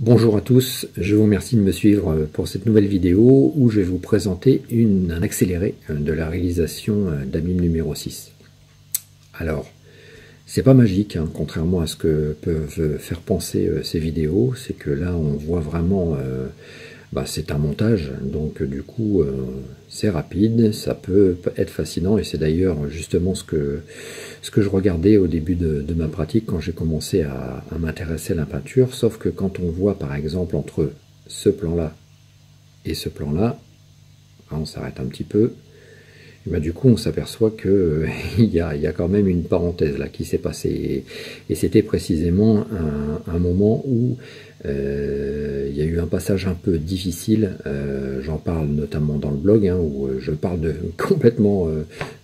Bonjour à tous, je vous remercie de me suivre pour cette nouvelle vidéo où je vais vous présenter un accéléré de la réalisation d'Abîme numéro 6. Alors, c'est pas magique, hein, contrairement à ce que peuvent faire penser ces vidéos, c'est que là on voit vraiment, c'est un montage, donc du coup c'est rapide, ça peut être fascinant et c'est d'ailleurs justement ce que je regardais au début de ma pratique quand j'ai commencé à m'intéresser à la peinture, sauf que quand on voit par exemple entre ce plan-là et ce plan-là, on s'arrête un petit peu, et du coup on s'aperçoit que il y a quand même une parenthèse là qui s'est passée, et c'était précisément un moment où il y a eu un passage un peu difficile, j'en parle notamment dans le blog, hein, où je parle complètement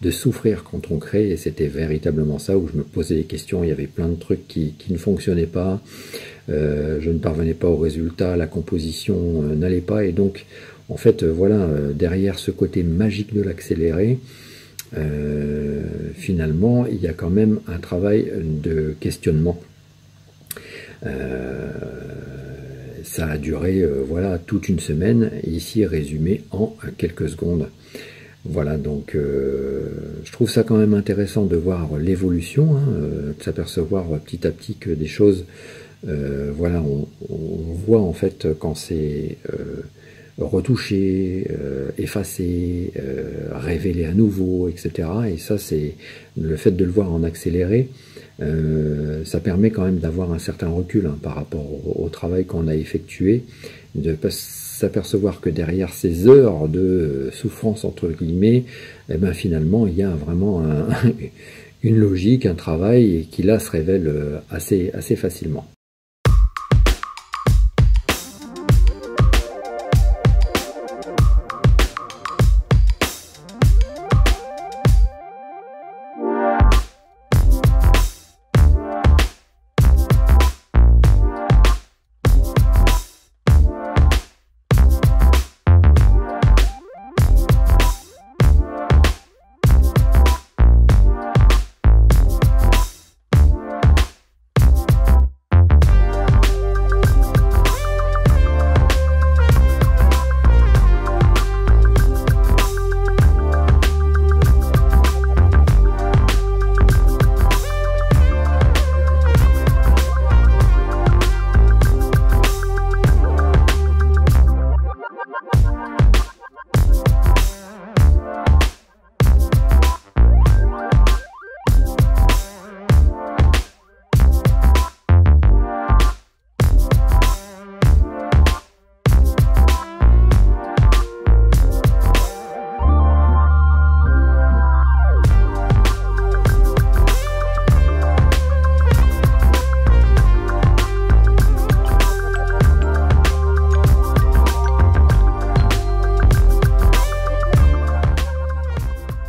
de souffrir quand on crée, et c'était véritablement ça, où je me posais des questions, il y avait plein de trucs qui ne fonctionnaient pas, je ne parvenais pas au résultat, la composition n'allait pas, et donc en fait voilà, derrière ce côté magique de l'accéléré, finalement il y a quand même un travail de questionnement. Ça a duré voilà toute une semaine, ici résumé en quelques secondes. Voilà, donc je trouve ça quand même intéressant de voir l'évolution, hein, de s'apercevoir petit à petit que des choses, voilà, on voit en fait quand c'est retouché, effacé, révélé à nouveau, etc. Et ça, c'est le fait de le voir en accéléré, ça permet quand même d'avoir un certain recul, hein, par rapport au travail qu'on a effectué, de s'apercevoir que derrière ces heures de souffrance entre guillemets, finalement il y a vraiment une logique, un travail qui là se révèle assez facilement.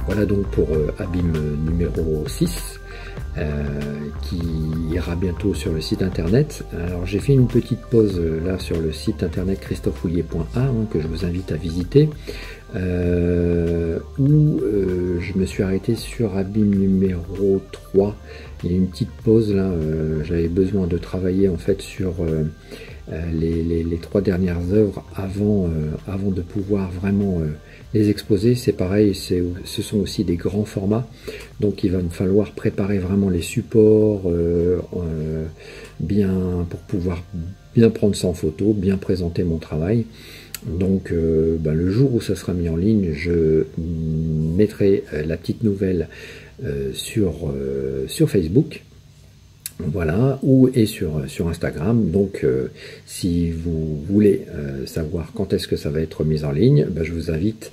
Voilà donc pour Abîme numéro 6, qui ira bientôt sur le site internet. Alors j'ai fait une petite pause là sur le site internet christophehoulier.a, hein, que je vous invite à visiter, où je me suis arrêté sur Abîme numéro 3. Il y a une petite pause là, j'avais besoin de travailler en fait sur les 3 dernières œuvres avant de pouvoir vraiment les exposer. C'est pareil, ce sont aussi des grands formats, donc il va me falloir préparer vraiment les supports bien, pour pouvoir bien prendre ça en photo, bien présenter mon travail. Donc le jour où ça sera mis en ligne, je mettrai la petite nouvelle sur Facebook, voilà, et sur Instagram. Donc si vous voulez savoir quand est-ce que ça va être mis en ligne, je vous invite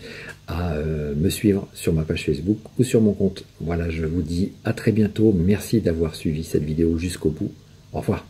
à me suivre sur ma page Facebook ou sur mon compte. Voilà, je vous dis à très bientôt, merci d'avoir suivi cette vidéo jusqu'au bout, au revoir.